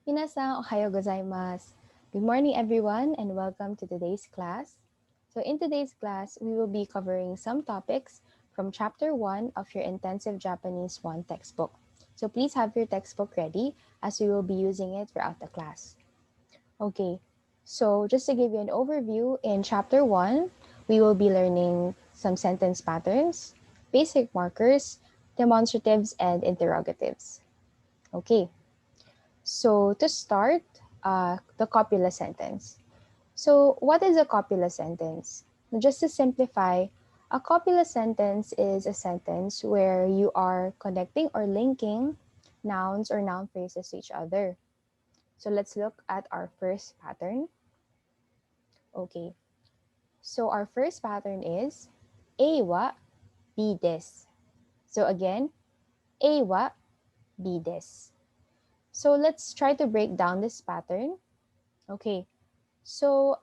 Minasan, ohayo gozaimasu. Good morning, everyone, and welcome to today's class. So, in today's class, we will be covering some topics from Chapter 1 of your Intensive Japanese 1 textbook. So, please have your textbook ready as we will be using it throughout the class. Okay, so just to give you an overview, in Chapter 1, we will be learning some sentence patterns, basic markers, demonstratives, and interrogatives. Okay, so to start, the copula sentence. So what is a copula sentence? Just to simplify, a copula sentence is a sentence where you are connecting or linking nouns or noun phrases to each other. So let's look at our first pattern. Okay, so our first pattern is A wa B des. So again, A wa B des. So let's try to break down this pattern. Okay, so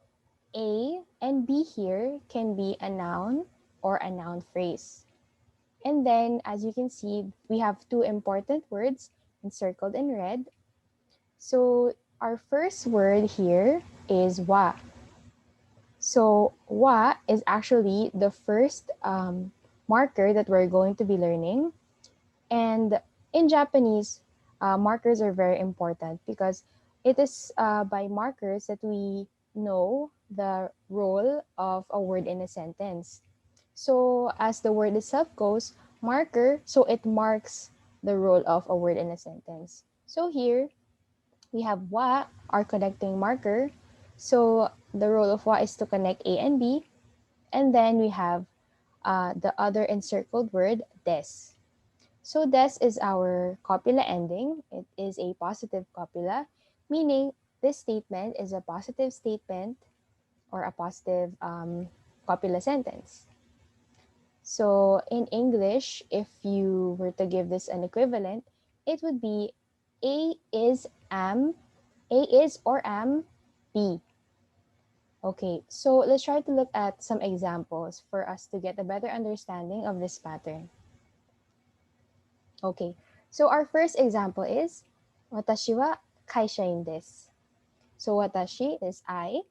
A and B here can be a noun or a noun phrase. And then, as you can see, we have two important words encircled in red. So our first word here is wa. So wa is actually the first marker that we're going to be learning. And in Japanese, markers are very important because it is by markers that we know the role of a word in a sentence. So, as the word itself goes, marker, so it marks the role of a word in a sentence. So, here we have wa, our connecting marker. So, the role of wa is to connect A and B. And then we have the other encircled word, des. So des is our copula ending. It is a positive copula, meaning this statement is a positive statement or a positive copula sentence. So in English, if you were to give this an equivalent, it would be A is or am B. Okay, so let's try to look at some examples for us to get a better understanding of this pattern. Okay, so our first example is watashi wa kaishain desu. So watashi is I,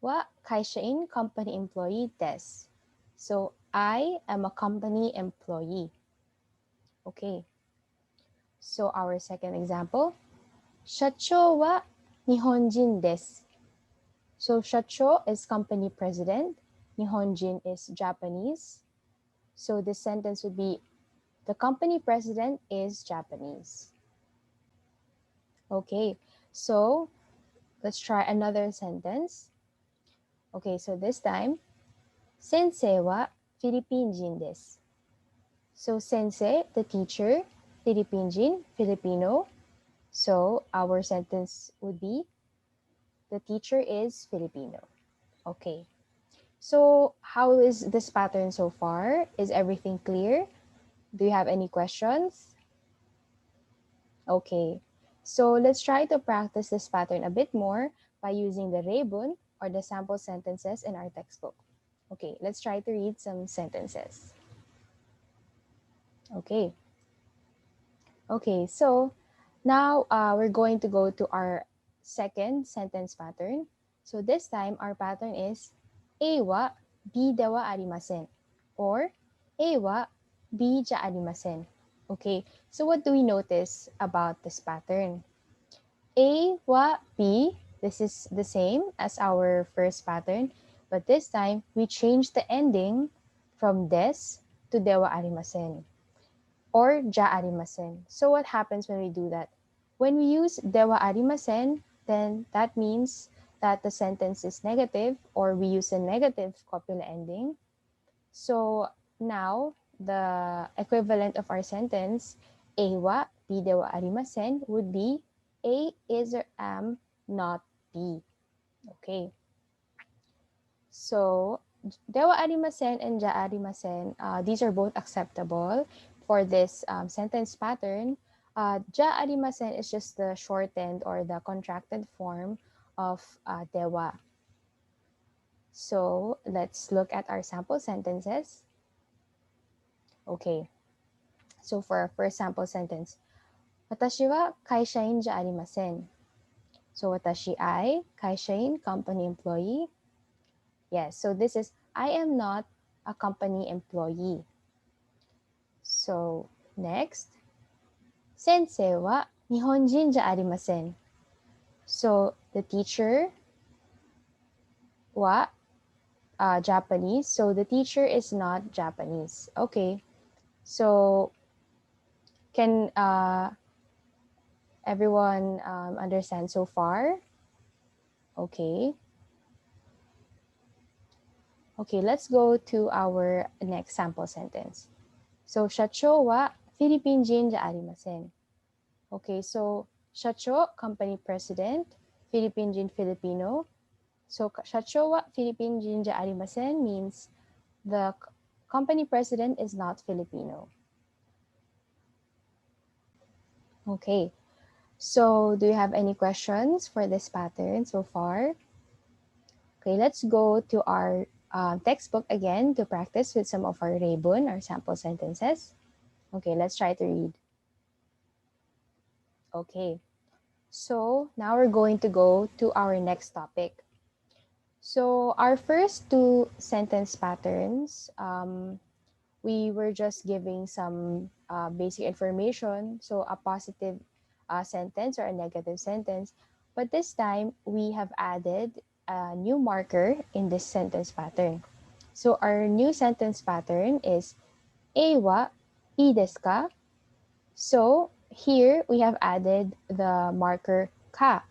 wa kaishain company employee desu. So I am a company employee. Okay, so our second example, shacho wa nihonjin desu. So shacho is company president, nihonjin is Japanese. So this sentence would be the company president is Japanese. Okay, so let's try another sentence. Okay, so this time, sensei wa Philippine desu. So sensei, the teacher, Philippine Filipino. So our sentence would be, the teacher is Filipino. Okay. So how is this pattern so far? Is everything clear? Do you have any questions? Okay. So let's try to practice this pattern a bit more by using the reibun or the sample sentences in our textbook. Okay, let's try to read some sentences. Okay. Okay, so now we're going to go to our second sentence pattern. So this time our pattern is A wa B de wa arimasen or A wa B ja arimasen. Okay, so what do we notice about this pattern? A wa B, this is the same as our first pattern, but this time we change the ending from des to de wa arimasen or ja arimasen. So what happens when we do that? When we use de wa arimasen, then that means that the sentence is negative or we use a negative copula ending. So now the equivalent of our sentence, A wa B de wa arimasen, would be A is or am not B. Okay. So dewa arimasen and ja arimasen, these are both acceptable for this sentence pattern. Ja arimasen is just the shortened or the contracted form of dewa. So let's look at our sample sentences. Okay. So for our first sample sentence, watashi wa kaishain ja arimasen. So watashi ai kaishain, company employee. Yes, so this is I am not a company employee. So next, sensei wa nihonjin ja arimasen. So the teacher wa Japanese. So the teacher is not Japanese. Okay. So can everyone understand so far? Okay. Okay, let's go to our next sample sentence. So, Shacho wa Philippine jin ja arimasen. Okay, so Shacho, company president, Philippine jin Filipino. So, Shacho wa Philippine jin ja arimasen means the company president is not Filipino. Okay, so do you have any questions for this pattern so far? Okay, let's go to our textbook again to practice with some of our rebun, our sample sentences. Okay, let's try to read. Okay, so now we're going to go to our next topic. So our first two sentence patterns, we were just giving some basic information. So a positive sentence or a negative sentence. But this time, we have added a new marker in this sentence pattern. So our new sentence pattern is A wa ii desu ka? So here we have added the marker ka.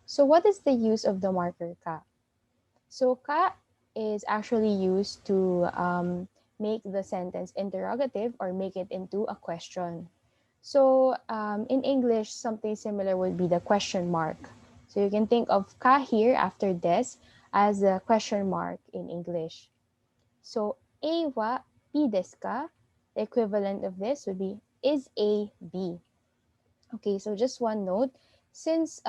So what is the use of the marker ka? So ka is actually used to make the sentence interrogative or make it into a question. So in English, something similar would be the question mark. So you can think of ka here after des as a question mark in English. So A wa B desu ka? The equivalent of this would be is A B. Okay, so just one note. Since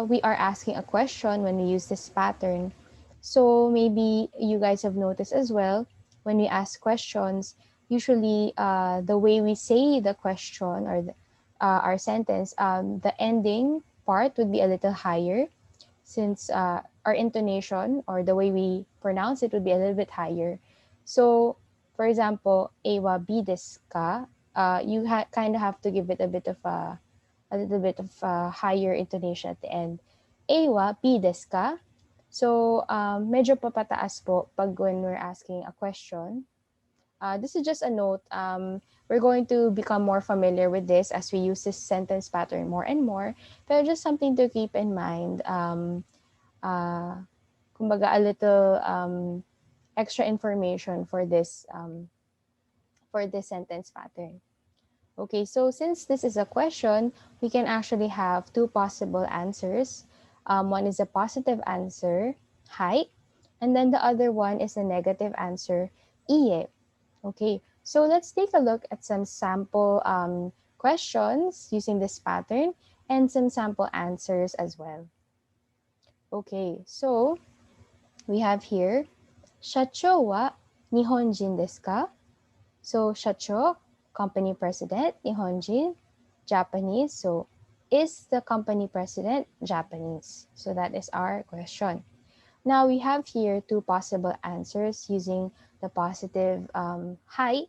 we are asking a question when we use this pattern, so maybe you guys have noticed as well, when we ask questions, usually the way we say the question or our sentence, the ending part would be a little higher since our intonation or the way we pronounce it would be a little bit higher. So, for example, ewa bi desu ka, you kind of have to give it a little bit of higher intonation at the end. Ewa bi desu ka? So, medyo papataas po pag when we're asking a question. This is just a note. We're going to become more familiar with this as we use this sentence pattern more and more. But just something to keep in mind. Kumbaga a little extra information for this sentence pattern. Okay, so since this is a question, we can actually have two possible answers. One is a positive answer, hi, and then the other one is a negative answer, iye. Okay, so let's take a look at some sample questions using this pattern and some sample answers as well. Okay, so we have here, Shacho wa Nihonjin desu ka? So, Shacho, company president, Nihonjin, Japanese. So, is the company president Japanese? So, that is our question. Now, we have here two possible answers using the positive hi.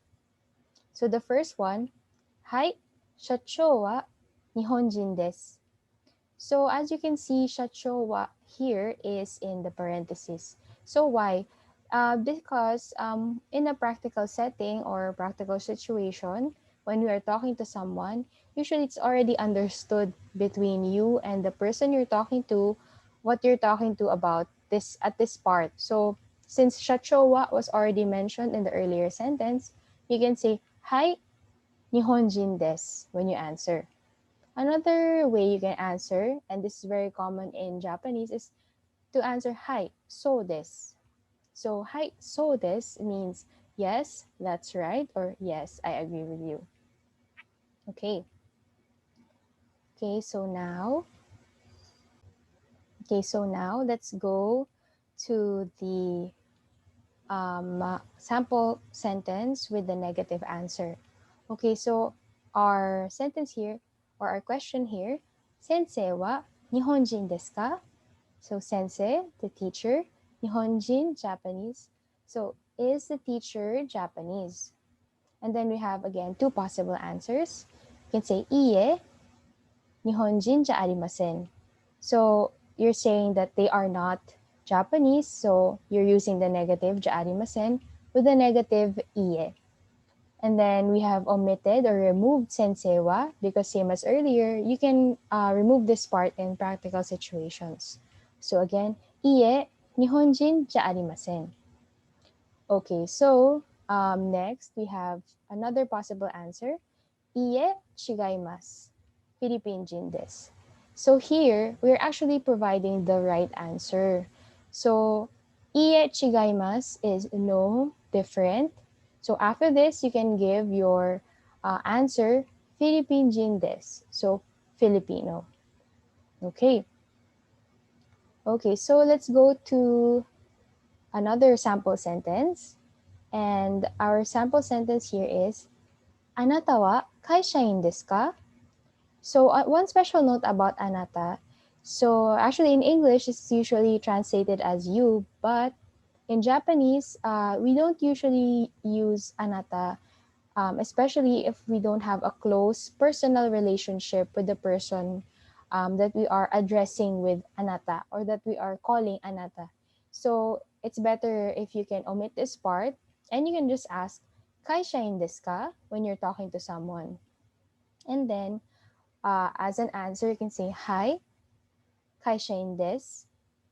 So, the first one, hi, Shacho wa Nihonjin desu. So as you can see, Shachowa here is in the parentheses. So why? Because in a practical setting or practical situation, when we are talking to someone, usually it's already understood between you and the person you're talking to, what you're talking to about this at this part. So since Shachowa was already mentioned in the earlier sentence, you can say, Hi, Nihonjin desu when you answer. Another way you can answer, and this is very common in Japanese, is to answer hi, so desu. So hi, so desu means yes, that's right, or yes, I agree with you. Okay. Okay, so now, let's go to the sample sentence with the negative answer. Okay, so our sentence here, or our question here, Sensei wa Nihonjin desu ka? So sensei, the teacher. Nihonjin, Japanese. So is the teacher Japanese? And then we have again two possible answers. You can say iie, Nihonjin ja arimasen. So you're saying that they are not Japanese, so you're using the negative ja arimasen with the negative iie. And then we have omitted or removed sensei wa because same as earlier, you can remove this part in practical situations. So again, iie, Nihonjin ja arimasen. Okay, so next we have another possible answer. Iie, chigaimasu. Philippine jin desu. So here, we're actually providing the right answer. So, iie chigaimasu is no, different. So after this, you can give your answer, Philippine jin desu. So, Filipino. Okay. Okay, so let's go to another sample sentence. And our sample sentence here is, Anata wa kaishain desu ka? So one special note about anata. So actually in English, it's usually translated as you, but in Japanese, we don't usually use anata, especially if we don't have a close personal relationship with the person that we are addressing with anata or that we are calling anata. So it's better if you can omit this part and you can just ask, kaishain desu ka? When you're talking to someone. And then as an answer, you can say, Hi, kaishain desu.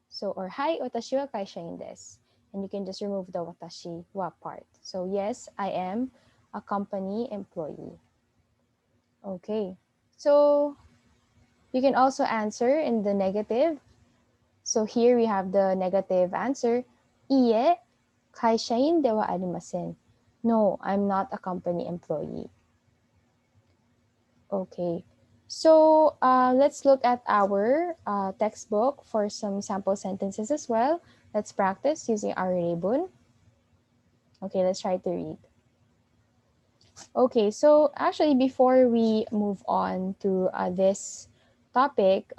So, or Hi, watashi wa kaishain desu. And you can just remove the watashi wa part. So, yes, I am a company employee. Okay. So, you can also answer in the negative. So, here we have the negative answer. Iie, kaishain de wa arimasen. No, I'm not a company employee. Okay. So let's look at our textbook for some sample sentences as well. Let's practice using our ribbon. Okay, let's try to read. Okay, so actually, before we move on to this topic,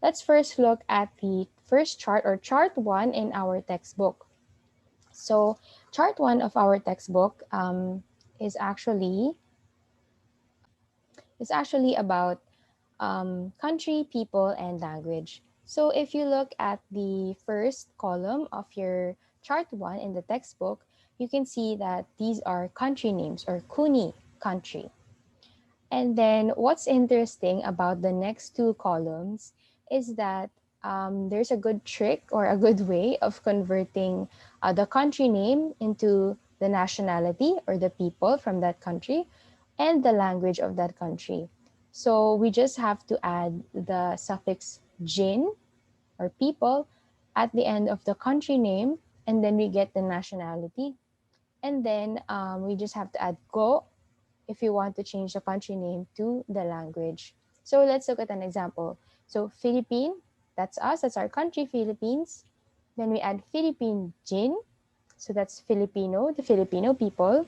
let's first look at the first chart or chart one in our textbook. So, chart one of our textbook is actually about country, people, and language. So if you look at the first column of your chart one in the textbook, you can see that these are country names or kuni, country. And then what's interesting about the next two columns is that there's a good trick or a good way of converting the country name into the nationality or the people from that country and the language of that country. So we just have to add the suffix jin or people at the end of the country name, and then we get the nationality. And then we just have to add go if you want to change the country name to the language. So let's look at an example. So Philippine, that's us, that's our country, Philippines. Then we add Philippine Jin, so that's Filipino, the Filipino people.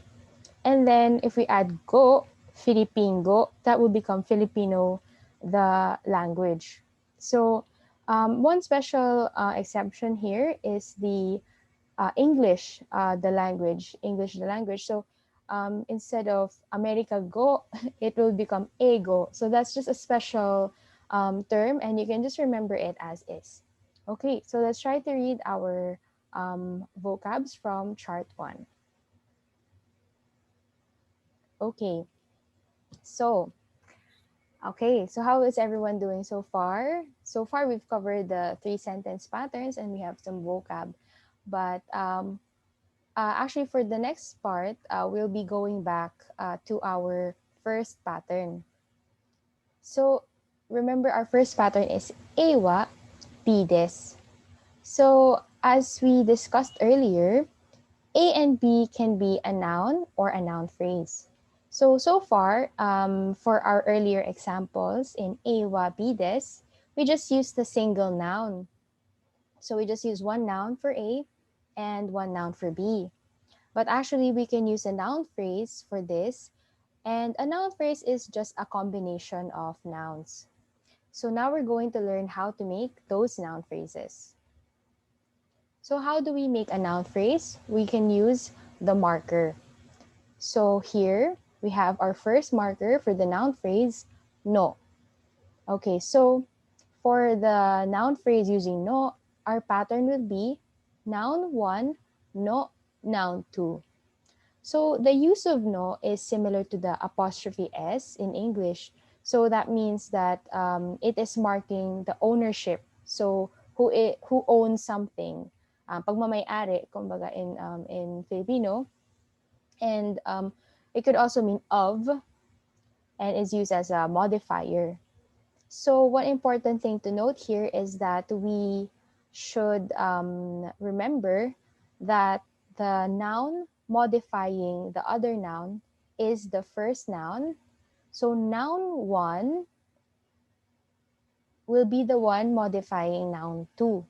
And then if we add Go, Philippine Go, that will become Filipino, the language. So one special exception here is the English, the language. So instead of America Go, it will become Ego. So that's just a special term, and you can just remember it as is. Okay, so let's try to read our vocabs from chart one. Okay, so so how is everyone doing so far? So far, we've covered the three sentence patterns and we have some vocab. But actually, for the next part, we'll be going back to our first pattern. So remember, our first pattern is ewa bides. So as we discussed earlier, A and B can be a noun or a noun phrase. So far, for our earlier examples in ewa bides, we just use the single noun. So we just use one noun for A and one noun for B. But actually, we can use a noun phrase for this. And a noun phrase is just a combination of nouns. So now we're going to learn how to make those noun phrases. So how do we make a noun phrase? We can use the marker. So here we have our first marker for the noun phrase, no. Okay, so for the noun phrase using no, our pattern will be noun 1, no, noun 2. So the use of no is similar to the apostrophe S in English. So that means that it is marking the ownership. So who owns something. Pagmamayari, kumbaga in Filipino. And it could also mean of and is used as a modifier. So one important thing to note here is that we should remember that the noun modifying the other noun is the first noun. So noun 1 will be the one modifying noun 2.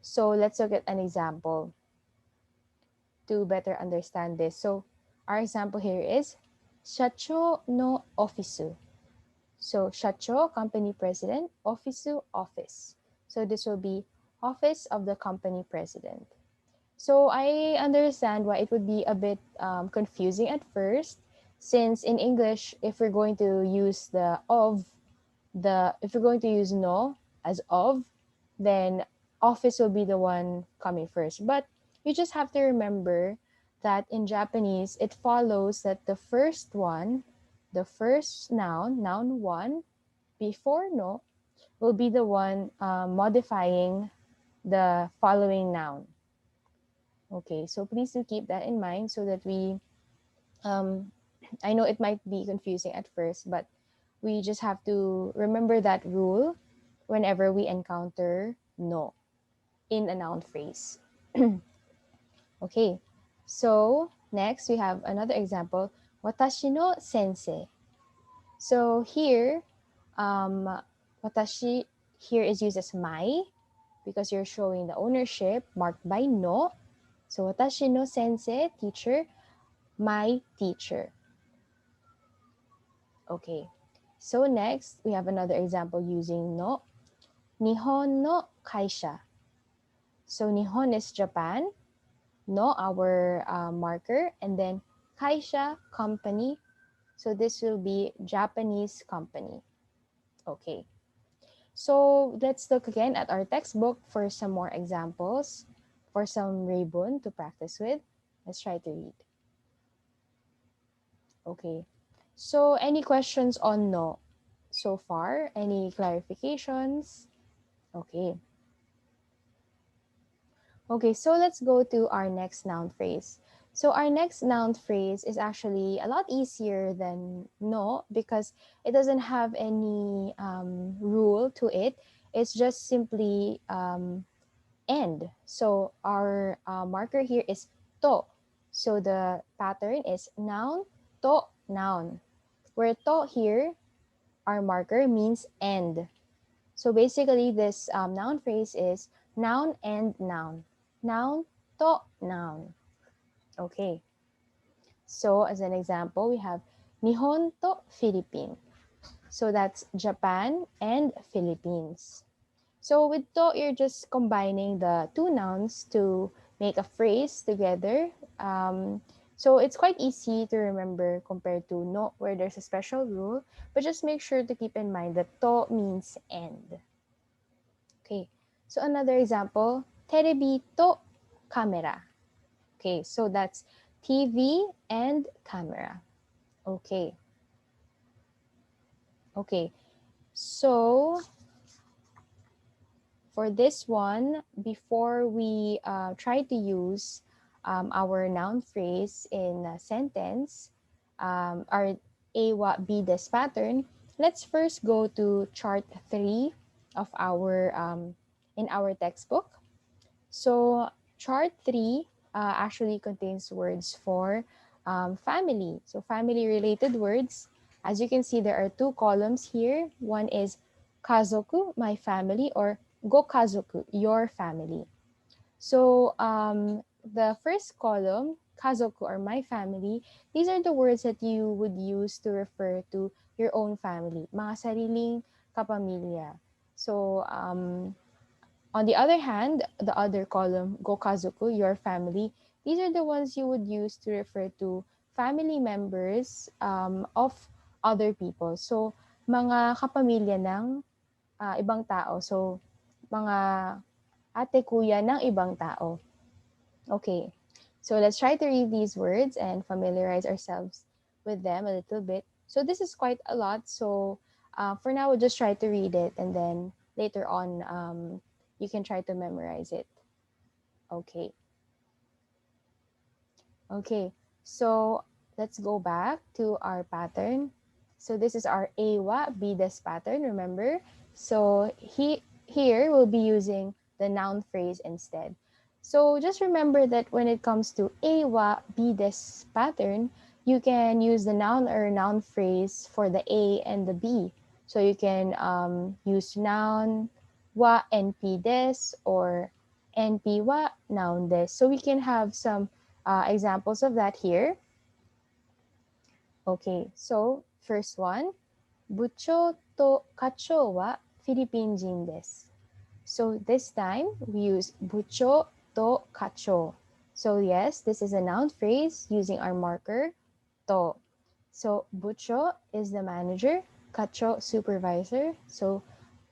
So let's look at an example to better understand this. So our example here is Shacho no ofisu. So shacho, company president, ofisu, office. So this will be office of the company president. So I understand why it would be a bit confusing at first, since in English, if we're going to use if we're going to use no as of, then office will be the one coming first. But you just have to remember that in Japanese, it follows that the first one, the first noun, noun 1, before no, will be the one modifying the following noun. Okay, so please do keep that in mind so that um, I know it might be confusing at first, but we just have to remember that rule whenever we encounter no in a noun phrase. Okay, so next we have another example, watashi no sensei. So here, um, watashi here is used as my because you're showing the ownership marked by no. So watashi no sensei, teacher, my teacher. Okay. So next, we have another example using no. Nihon no kaisha. So Nihon is Japan, no our marker, and then kaisha, company. So this will be Japanese company. Okay. So let's look again at our textbook for some more examples, for some ribbon to practice with. Let's try to read. Okay. So any questions on no so far? Any clarifications? Okay. Okay, so let's go to our next noun phrase. So our next noun phrase is actually a lot easier than no because it doesn't have any rule to it. It's just simply end. So our marker here is to. So the pattern is noun, to, noun. Where to here, our marker means end. So basically, this noun phrase is noun and noun. Noun to noun. Okay. So as an example, we have Nihon to Philippine. So that's Japan and Philippines. So with to, you're just combining the two nouns to make a phrase together. So it's quite easy to remember compared to no, where there's a special rule. But just make sure to keep in mind that to means end. Okay, so another example, terebi to camera. Okay, so that's TV and camera. Okay, okay. So for this one, before we try to use our noun phrase in a sentence, our AWA BDES pattern, let's first go to chart 3 of our in our textbook. So chart 3 actually contains words for family. So family related words. As you can see, there are two columns here. One is kazoku, my family, or go kazoku, your family. So the first column, kazoku or my family, these are the words that you would use to refer to your own family. Mga sariling kapamilya. So, on the other hand, the other column, gokazoku, your family, these are the ones you would use to refer to family members of other people. So, mga kapamilya ng ibang tao. So, mga ate, kuya ng ibang tao. Okay, so let's try to read these words and familiarize ourselves with them a little bit. So this is quite a lot. So for now, we'll just try to read it, and then later on, you can try to memorize it. Okay. Okay. So let's go back to our pattern. So this is our AWA BDES pattern, remember? So here we'll be using the noun phrase instead. So just remember that when it comes to AWA BDES pattern, you can use the noun or noun phrase for the A and the B. So you can use noun wa NP des or NP wa noun des. So we can have some examples of that here. Okay, so first one, 部長と課長はフィリピン人です。So this time we use 部長と課長. So yes, this is a noun phrase using our marker と. So 部長 is the manager, 課長 supervisor. So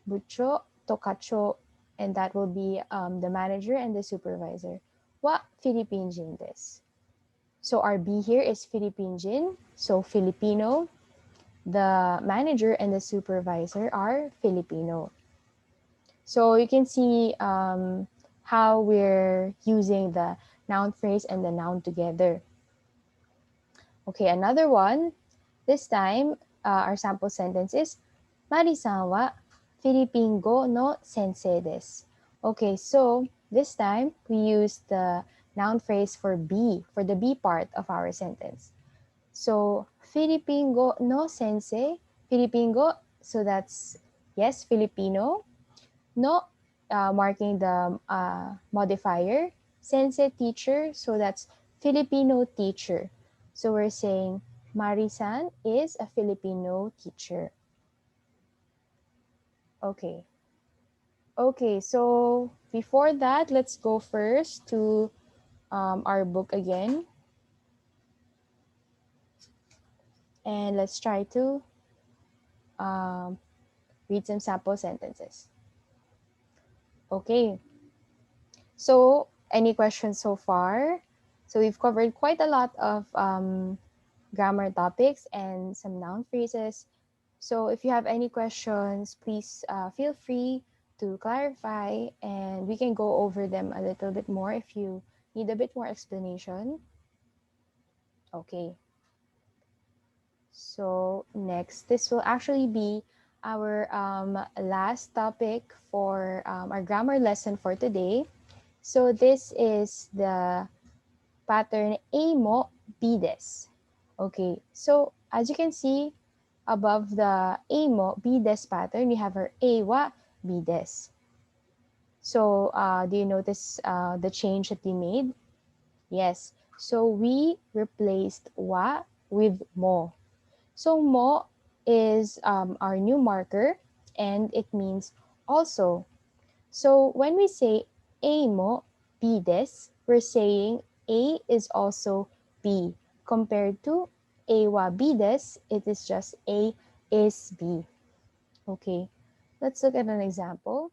部長と課長, and that will be the manager and the supervisor. はフィリピン人です. So our B here is Philippine Jin, so Filipino. The manager and the supervisor are Filipino. So you can see how we're using the noun phrase and the noun together. Okay, another one. This time, our sample sentence is, Mari-san wa Philippine go no sensei desu. Okay, so this time we use the noun phrase for B, for the B part of our sentence. So, Philippine go no sensei, Philippine go, so that's, yes, Filipino. No, marking the modifier. Sensei, teacher, so that's Filipino teacher. So we're saying Marisan is a Filipino teacher. Okay. Okay, so before that, let's go first to our book again. And let's try to read some sample sentences. Okay. So, any questions so far? So we've covered quite a lot of grammar topics and some noun phrases. So if you have any questions, please feel free to clarify, and we can go over them a little bit more if you need a bit more explanation. Okay. So next, this will actually be our last topic for our grammar lesson for today. So this is the pattern A mo bides. Okay, so as you can see above the A mo bides pattern, we have our A wa bides. So do you notice the change that we made? Yes, so we replaced wa with mo. So mo is our new marker, and it means also. So when we say A mo bides, we're saying A is also B. Compared to A wa bides, it is just A is B. Okay, let's look at an example.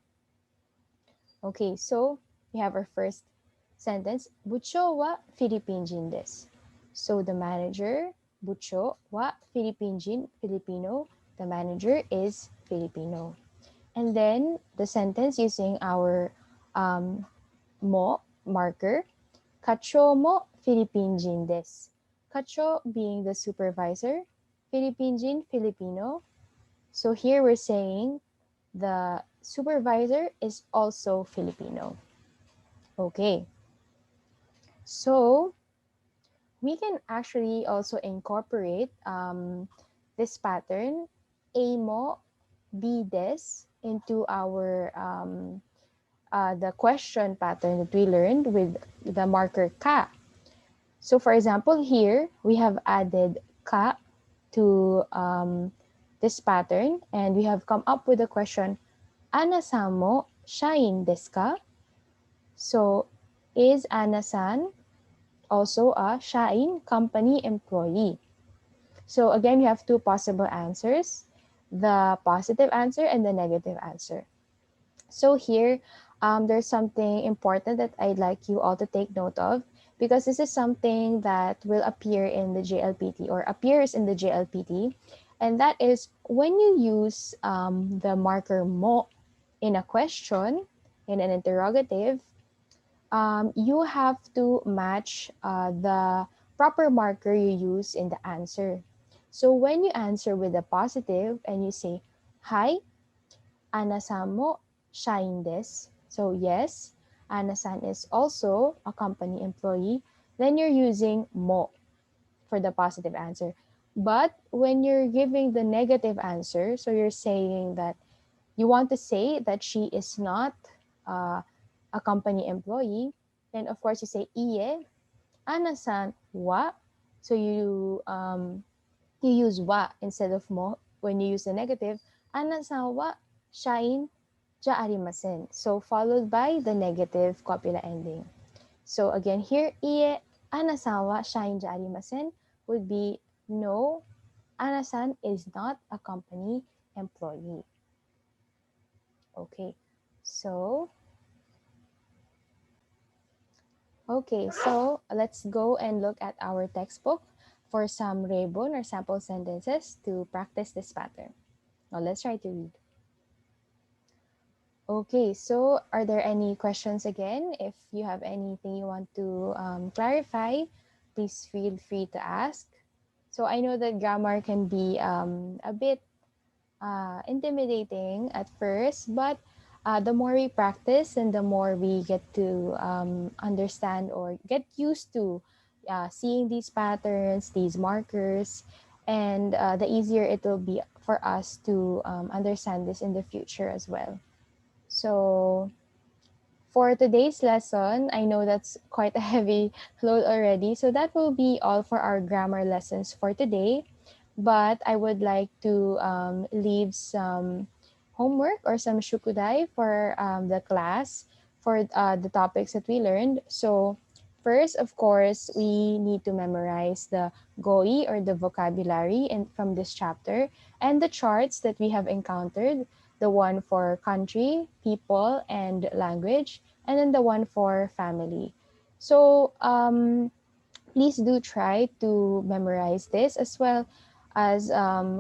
Okay, so we have our first sentence. Bucho wa Philippine jin desu. So the manager, Bucho wa Philippine jin, Filipino. The manager is Filipino. And then the sentence using our mo marker, Kacho mo Philippine jin desu. Kacho being the supervisor, Philippine jin, Filipino. So here we're saying the supervisor is also Filipino. Okay. So we can actually also incorporate this pattern, A mo, B des, into our the question pattern that we learned with the marker ka. So for example, here we have added ka to this pattern and we have come up with the question, Ana-san mo shain desu ka? So, is Ana-san also a shain company employee? So again, you have two possible answers, the positive answer and the negative answer. So here, there's something important that I'd like you all to take note of because this is something that will appear in the JLPT or appears in the JLPT. And that is when you use the marker mo in a question, in an interrogative, you have to match the proper marker you use in the answer. So when you answer with a positive and you say, Hi, Ana-san mo shain desu. So yes, Ana-san is also a company employee. Then you're using mo for the positive answer. But when you're giving the negative answer, so you're saying that you want to say that she is not uh, a company employee, then of course you say iye, Ana-san wa. So you use wa instead of mo when you use the negative. Ana-san wa shain ja arimasen. So followed by the negative copula ending. So again here, iye Ana-san wa shain ja arimasen would be no, Ana-san is not a company employee. Okay, so let's go and look at our textbook for some rebon or sample sentences to practice this pattern. Now let's try to read. Okay, so are there any questions again? If you have anything you want to clarify, please feel free to ask. So I know that grammar can be a bit intimidating at first, but the more we practice and the more we get to understand or get used to seeing these patterns, these markers, and the easier it will be for us to understand this in the future as well. So, for today's lesson, I know that's quite a heavy load already. So that will be all for our grammar lessons for today. But I would like to leave some homework or some shukudai for the class for the topics that we learned. So first, of course, we need to memorize the GOI or the vocabulary from this chapter and the charts that we have encountered, the one for country, people, and language, and then the one for family. So please do try to memorize this as well as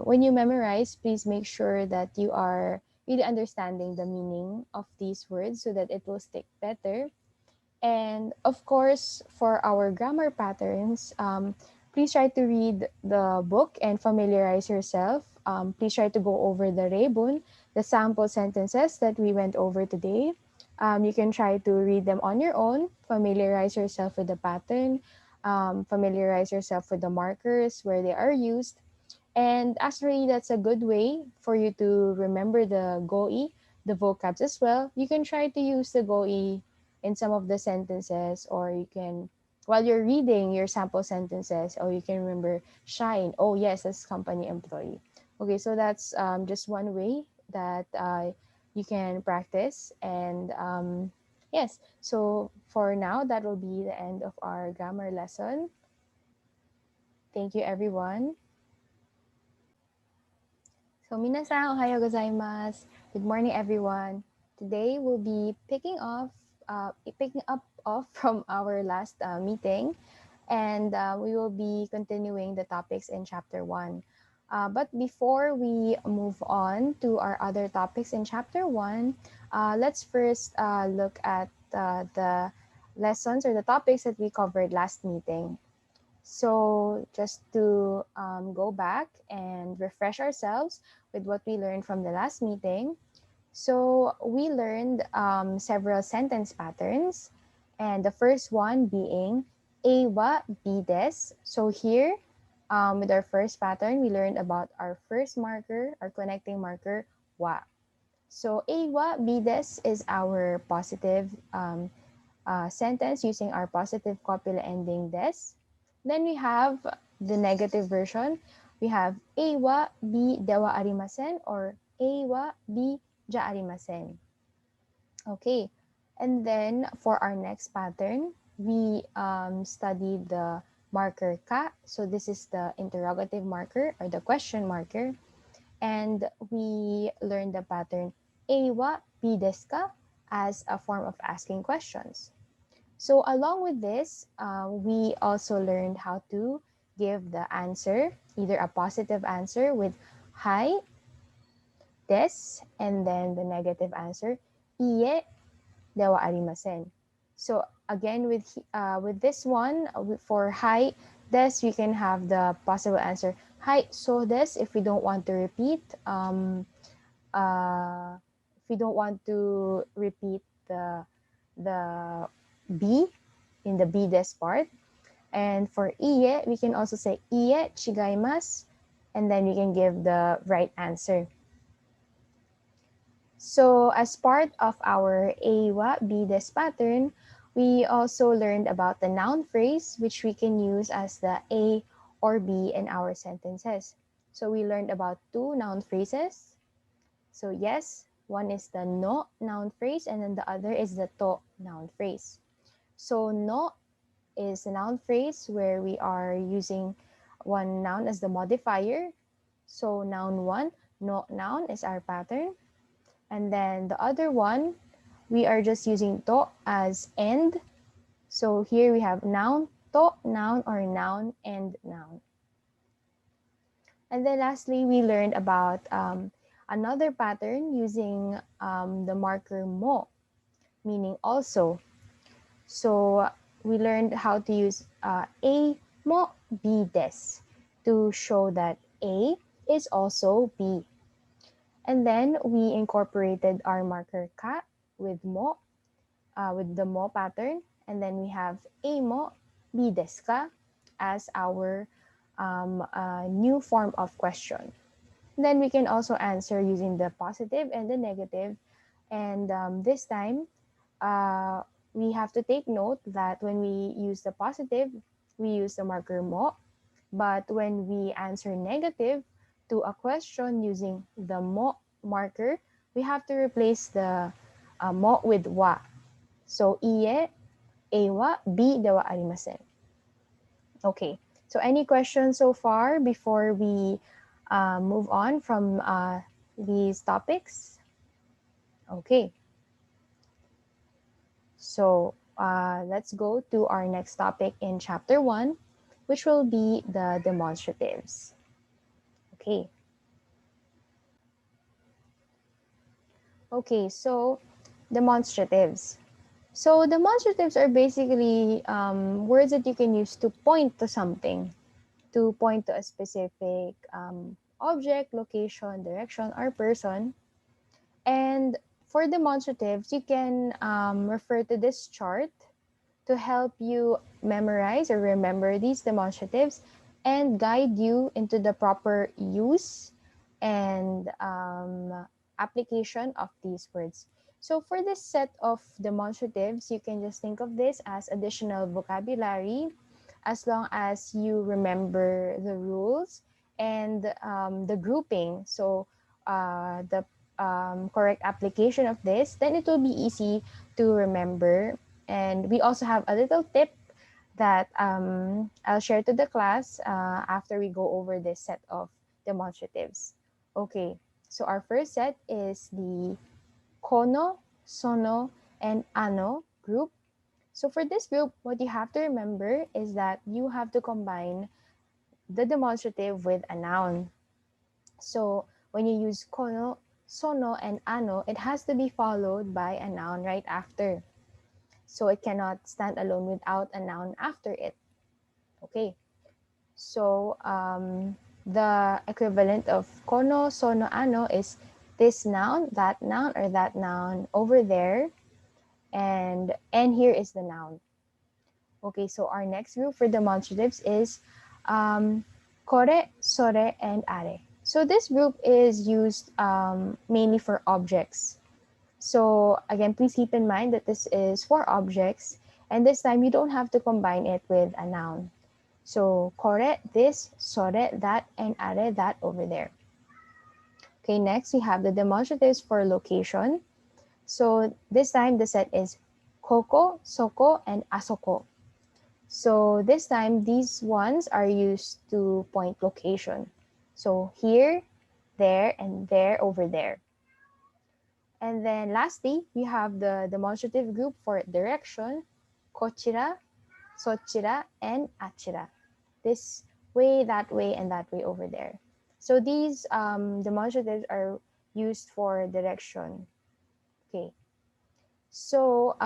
when you memorize, please make sure that you are really understanding the meaning of these words so that it will stick better. And of course, for our grammar patterns, please try to read the book and familiarize yourself. Please try to go over the rebun, the sample sentences that we went over today. You can try to read them on your own, familiarize yourself with the pattern, familiarize yourself with the markers where they are used, and actually, that's a good way for you to remember the GOI, the vocabs as well. You can try to use the GOI in some of the sentences, or you can, while you're reading your sample sentences, or you can remember shine. Oh, yes, that's company employee. Okay, so that's just one way that you can practice. And yes, so for now, that will be the end of our grammar lesson. Thank you, everyone. So, minasan, ohayo gozaimasu. Good morning, everyone. Today we'll be picking up off from our last meeting, and we will be continuing the topics in chapter 1. But before we move on to our other topics in chapter 1, let's first look at the lessons or the topics that we covered last meeting. So, just to go back and refresh ourselves with what we learned from the last meeting. So, we learned several sentence patterns, and the first one being Ewa bides. So, here with our first pattern, we learned about our first marker, our connecting marker, wa. So, Ewa bides is our positive sentence using our positive copula ending des. Then we have the negative version. we have A wa bi dewa arimasen or A wa bi ja arimasen. Okay, and then for our next pattern, we studied the marker ka. So this is the interrogative marker or the question marker. And we learned the pattern A wa bi desu ka as a form of asking questions. So along with this, we also learned how to give the answer, either a positive answer with hi, des, and then the negative answer, iye, dewa arimasen. So again, with this one, for hi, des, we can have the possible answer, hi, so des, if we don't want to repeat, if we don't want to repeat the B in the B des part. And for iye, we can also say iye chigaimasu, and then we can give the right answer. So as part of our A-wa B-des pattern, we also learned about the noun phrase, which we can use as the A or B in our sentences. So we learned about two noun phrases. So yes, one is the no noun phrase, and then the other is the to noun phrase. So no is a noun phrase where we are using one noun as the modifier. So noun one, no noun is our pattern. And then the other one, we are just using to as end. So here we have noun, to, noun, or noun, and noun. And then lastly, we learned about another pattern using the marker mo, meaning also. So we learned how to use A mo B des to show that A is also B. And then we incorporated our marker ka with mo, with the mo pattern. And then we have A mo B desu ka as our new form of question. Then we can also answer using the positive and the negative. And this time, we have to take note that when we use the positive, we use the marker mo. But when we answer negative to a question using the mo marker, we have to replace the mo with wa. So, iye, ewa, bi de wa arimasen. Okay, so any questions so far before we move on from these topics? Okay. So let's go to our next topic in chapter 1, which will be the demonstratives. Okay. Okay, so demonstratives. So demonstratives are basically words that you can use to point to something, to point to a specific object, location, direction, or person. And for demonstratives, you can refer to this chart to help you memorize or remember these demonstratives and guide you into the proper use and application of these words. So for this set of demonstratives, you can just think of this as additional vocabulary as long as you remember the rules and the grouping. So the correct application of this, then it will be easy to remember. And we also have a little tip that I'll share to the class after we go over this set of demonstratives. Okay, so our first set is the kono, sono, and ano group. So for this group, what you have to remember is that you have to combine the demonstrative with a noun. So when you use kono, sono, and ano, it has to be followed by a noun right after. So it cannot stand alone without a noun after it. Okay. So the equivalent of kono, sono, ano is this noun, or that noun over there. And here is the noun. Okay, so our next group for demonstratives is kore, sore, and are. So this group is used mainly for objects. So again, please keep in mind that this is for objects, and this time you don't have to combine it with a noun. So, kore, this, sore, that, and are, that over there. Okay, next we have the demonstratives for location. So this time the set is koko, soko, and asoko. So this time these ones are used to point location. So here, there, and there over there. And then lastly, we have the demonstrative group for direction, kochira, sochira, and achira. This way, that way, and that way over there. So these demonstratives are used for direction. Okay. So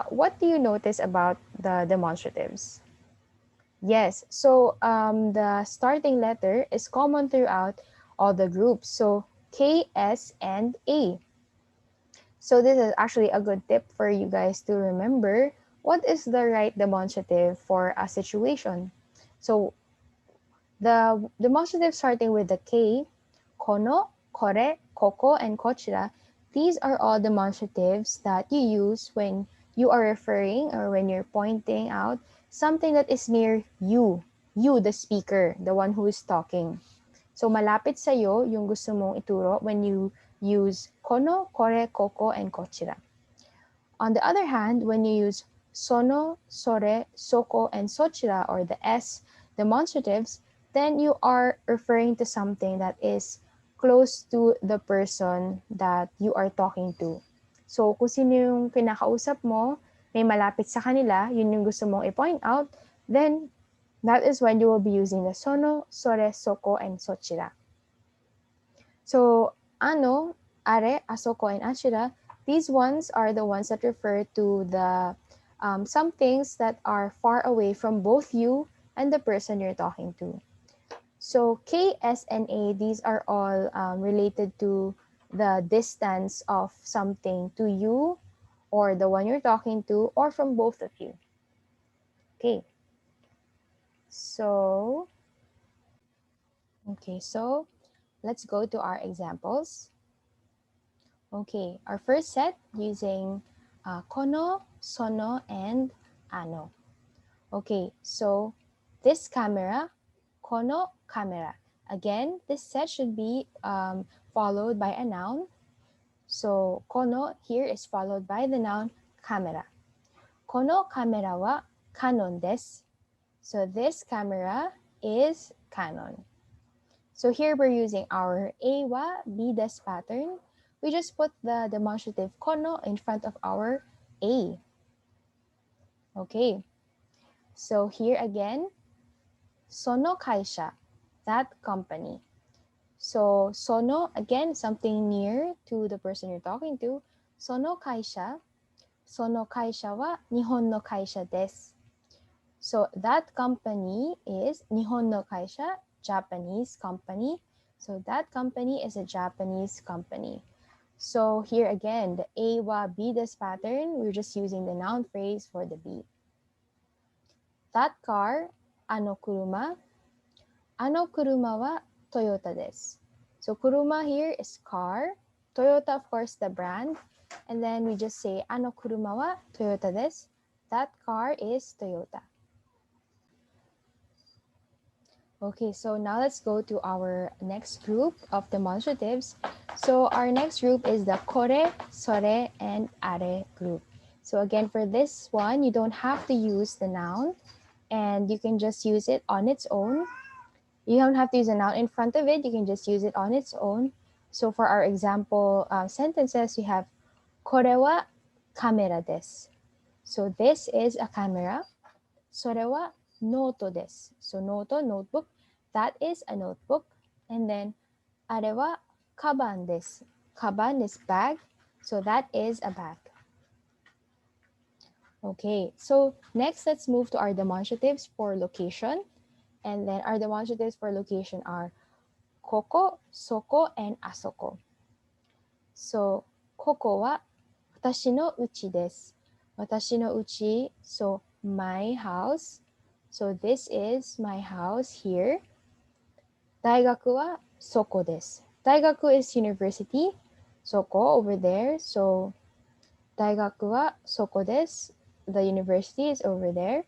what do you notice about the demonstratives? Yes, so the starting letter is common throughout all the groups. So K, S, and A. So this is actually a good tip for you guys to remember what is the right demonstrative for a situation. So the demonstrative starting with the K, kono, kore, koko, and kochira, these are all demonstratives that you use when you are referring or when you're pointing out something that is near you the speaker, the one who is talking. So malapit sa'yo yung gusto mong ituro when you use kono, kore, koko, and kochira. On the other hand, when you use sono, sore, soko, and sochira, or the S demonstratives, then you are referring to something that is close to the person that you are talking to. So, kung sino yung kinakausap mo, may malapit sa kanila, yun yung gusto mong i-point out, then that is when you will be using the sono, sore, soko, and sochira. So, ano, are, asoko, and achira, these ones are the ones that refer to the some things that are far away from both you and the person you're talking to. So K, S, and A, these are all related to the distance of something to you or the one you're talking to or from both of you. Okay. So let's go to our examples. Okay, our first set using kono, sono, and ano. Okay, so this camera, kono camera. Again, this set should be followed by a noun. So kono here is followed by the noun camera. Kono camera wa Canon desu. So this camera is Canon. So here we're using our A wa B des pattern. We just put the demonstrative kono in front of our A. Okay. So here again, sono kaisha, that company. So sono, again, something near to the person you're talking to. Sono kaisha wa Nihon no kaisha desu. So that company is Nihon no kaisha, Japanese company. So that company is a Japanese company. So here again, the A wa B des pattern, we're just using the noun phrase for the B. That car, ano kuruma wa Toyota desu. So kuruma here is car, Toyota of course the brand, and then we just say ano kuruma wa Toyota desu. That car is Toyota. Okay, so now let's go to our next group of demonstratives. So our next group is the kore, sore, and are group. So again, for this one, you don't have to use the noun and you can just use it on its own. You don't have to use a noun in front of it. You can just use it on its own. So for our example sentences, we have kore wa kamera desu. So this is a camera. Sore wa noto desu. So noto, notebook. That is a notebook. And then are wa kaban desu. Kaban is bag. So that is a bag. Okay, so next let's move to our demonstratives for location. And then our demonstratives for location are koko, soko, and asoko. So koko wa watashi no uchi desu. Watashi no uchi, so my house. So this is my house here. Daigaku wa soko desu. Daigaku is university. Soko over there. So daigaku wa soko desu. The university is over there.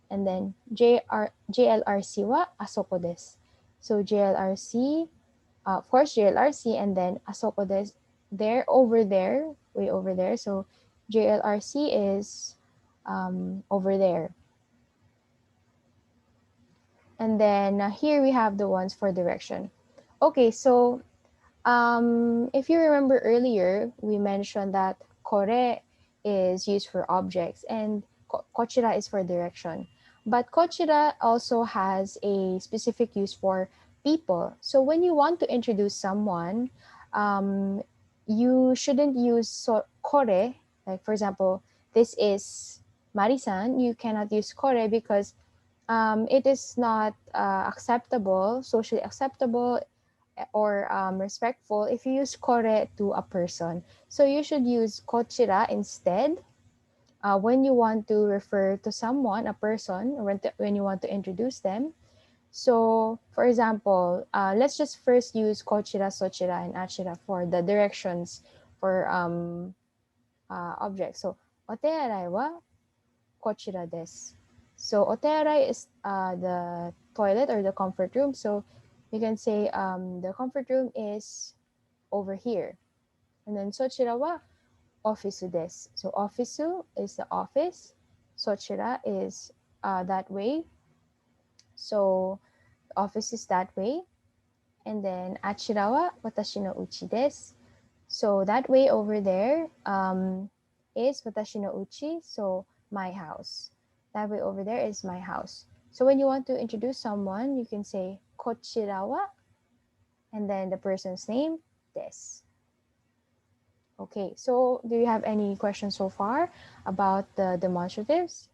and then JLRC wa asoko desu. So JLRC, of course JLRC, and then asoko desu, there, over there, way over there. So JLRC is over there. And then here we have the ones for direction. Okay, so if you remember earlier, we mentioned that kore is used for objects and kochira is for direction. But kochira also has a specific use for people. So when you want to introduce someone, um, you shouldn't use kore. Like for example, this is Marisan. You cannot use kore because it is not acceptable, socially acceptable or respectful if you use kore to a person. So you should use kochira instead when you want to refer to someone, a person, or when you want to introduce them. So, for example, let's just first use kochira, sochira, and achira for the directions for objects. So, otearai wa kochira desu. So, otearai is the toilet or the comfort room. So, you can say the comfort room is over here. And then sochira wa ofisu desu. So ofisu is the office. Sochira is that way. So office is that way. And then achira wa watashi no uchi desu. So that way over there is watashi no uchi. So my house. That way over there is my house. So when you want to introduce someone, you can say kochira wa and then the person's name desu. Okay, so do you have any questions so far about the demonstratives?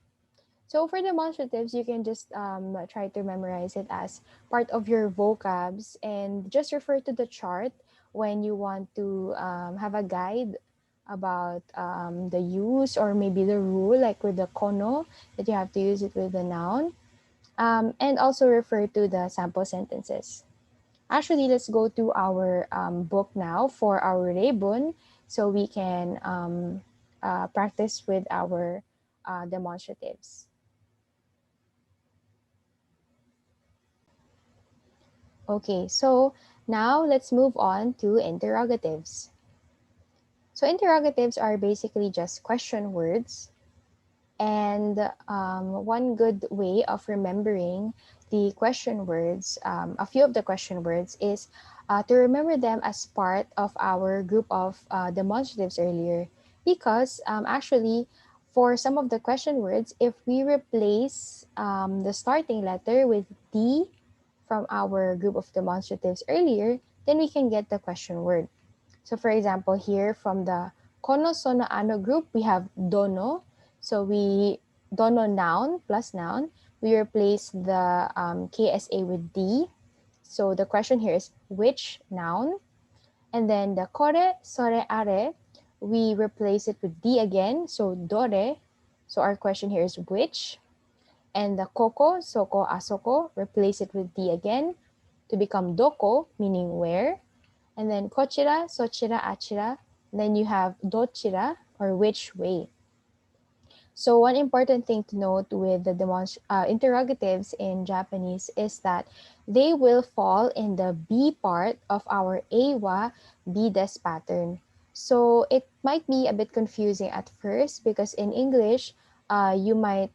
So for demonstratives, you can just try to memorize it as part of your vocabs and just refer to the chart when you want to have a guide about the use or maybe the rule, like with the kono, that you have to use it with the noun. And also refer to the sample sentences. Actually, let's go to our book now for our Rebun so we can practice with our demonstratives. Okay, so now let's move on to interrogatives. So interrogatives are basically just question words. And one good way of remembering the question words, a few of the question words, is to remember them as part of our group of demonstratives earlier. Because actually, for some of the question words, if we replace the starting letter with D from our group of demonstratives earlier, then we can get the question word. So for example, here from the kono sono ano group, we have dono. So we dono noun plus noun. We replace the KSA with D. So the question here is which noun? And then the kore, sore, are, we replace it with D again. So dore. So our question here is which. And the koko, soko, asoko, replace it with D again to become doko, meaning where. And then kochira, sochira, achira. Then you have dochira or which way. So one important thing to note with the interrogatives in Japanese is that they will fall in the B part of our Ewa Bides pattern. So it might be a bit confusing at first because in English, you might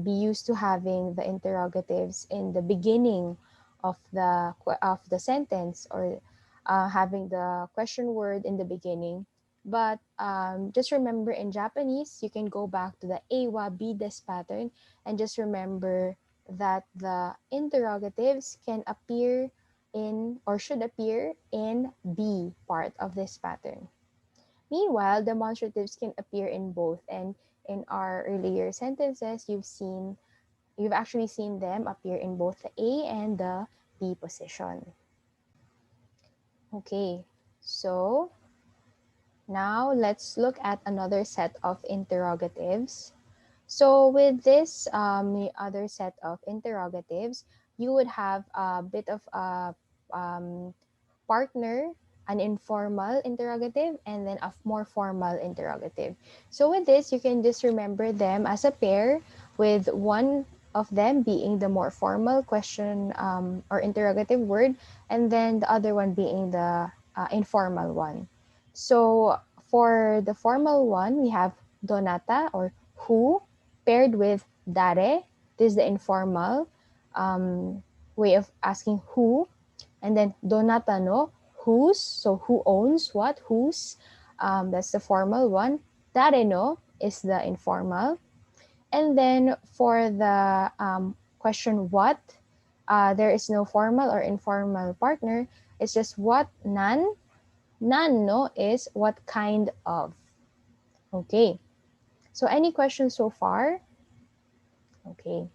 be used to having the interrogatives in the beginning of the sentence or having the question word in the beginning. But just remember in Japanese, you can go back to the Ewa Bides pattern and just remember that the interrogatives can appear in or should appear in B part of this pattern. Meanwhile, demonstratives can appear in both. And in our earlier sentences, you've actually seen them appear in both the A and the B position. Okay, so now let's look at another set of interrogatives. So with this other set of interrogatives, you would have a bit of a partner, an informal interrogative, and then a more formal interrogative. So with this, you can just remember them as a pair with one of them being the more formal question or interrogative word, and then the other one being the informal one. So for the formal one, we have donata or who paired with dare. This is the informal way of asking who. And then donata no, whose. So who owns what, whose. That's the formal one. Dare no is the informal. And then for the question what, there is no formal or informal partner. It's just what, nan. Nan no is what kind of. Okay. So any questions so far? Okay.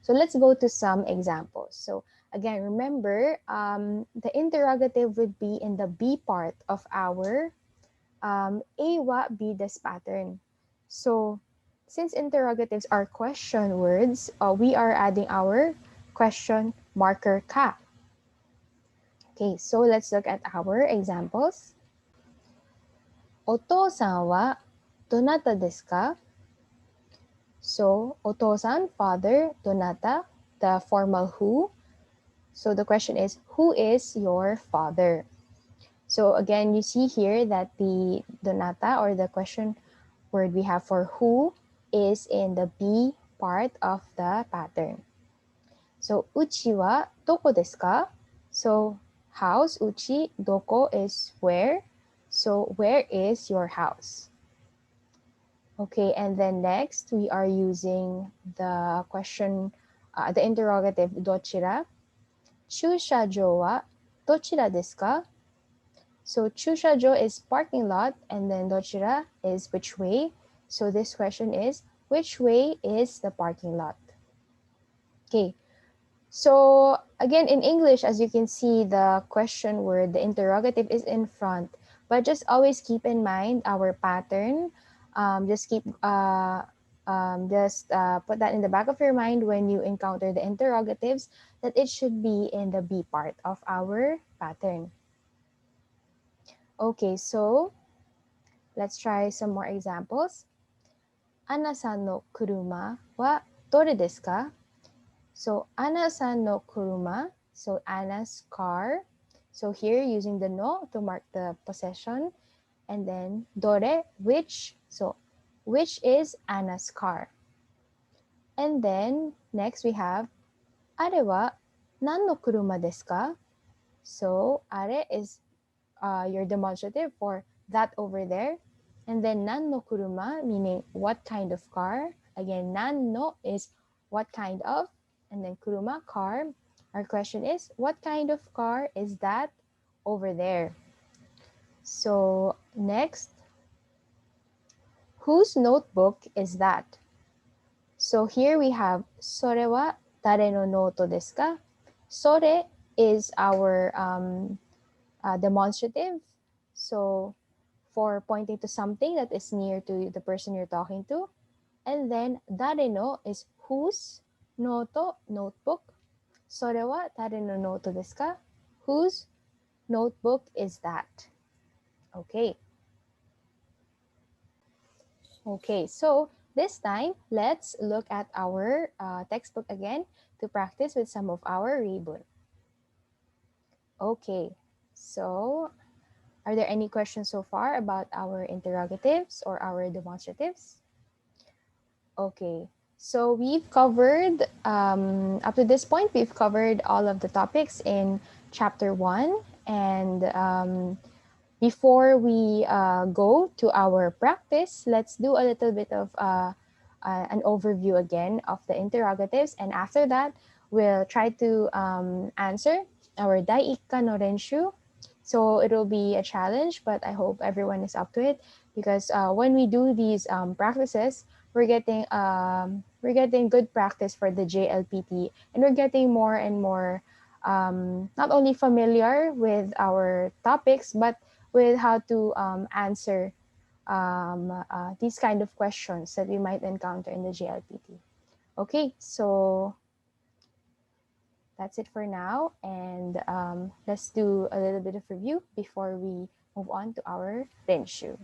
So let's go to some examples. So again, remember, the interrogative would be in the B part of our A-wa B-des pattern. So since interrogatives are question words, we are adding our question marker ka. Okay, so let's look at our examples. お父さんはどなたですか? So, お父さん, father, どなた, the formal who. So the question is, who is your father? So again, you see here that the donata or the question word we have for who is in the B part of the pattern. So, uchi wa doko desu ka? So, house, uchi, doko is where. So, where is your house? Okay, and then next, we are using the question, the interrogative, dochira. Chushajo wa dochira desu ka? So, chushajo is parking lot, and then dochira is which way. So, this question is, which way is the parking lot? Okay, so again, in English, as you can see, the question word, the interrogative is in front, but just always keep in mind our pattern. Just put that in the back of your mind when you encounter the interrogatives, that it should be in the B part of our pattern. Okay, so let's try some more examples. Ana-san no kuruma wa dore desu ka? So, Ana-san no kuruma, so Anna's car. So here, using the no to mark the possession. And then, dore, which. So, which is Anna's car? And then, next we have, are wa nan no kuruma desu ka? So, are is your demonstrative for that over there. And then, nan no kuruma, meaning what kind of car. Again, nan no is what kind of. And then kuruma, car. Our question is, what kind of car is that over there? So next, whose notebook is that? So here we have, それは誰のノートですか? それ is our demonstrative. So for pointing to something that is near to the person you're talking to. And then, 誰の is whose, ノート, notebook. それは誰のノートですか? Whose notebook is that? Okay. Okay, so this time, let's look at our textbook again to practice with some of our reibun. Okay, so are there any questions so far about our interrogatives or our demonstratives? Okay, so we've covered, up to this point, we've covered all of the topics in chapter 1. And before we go to our practice, let's do a little bit of an overview again of the interrogatives. And after that, we'll try to answer our Dai-ikka no renshu. So it'll be a challenge, but I hope everyone is up to it, because when we do these practices, we're getting good practice for the JLPT, and we're getting more and more not only familiar with our topics, but with how to answer these kind of questions that we might encounter in the JLPT. Okay, so that's it for now, and let's do a little bit of review before we move on to our renshu.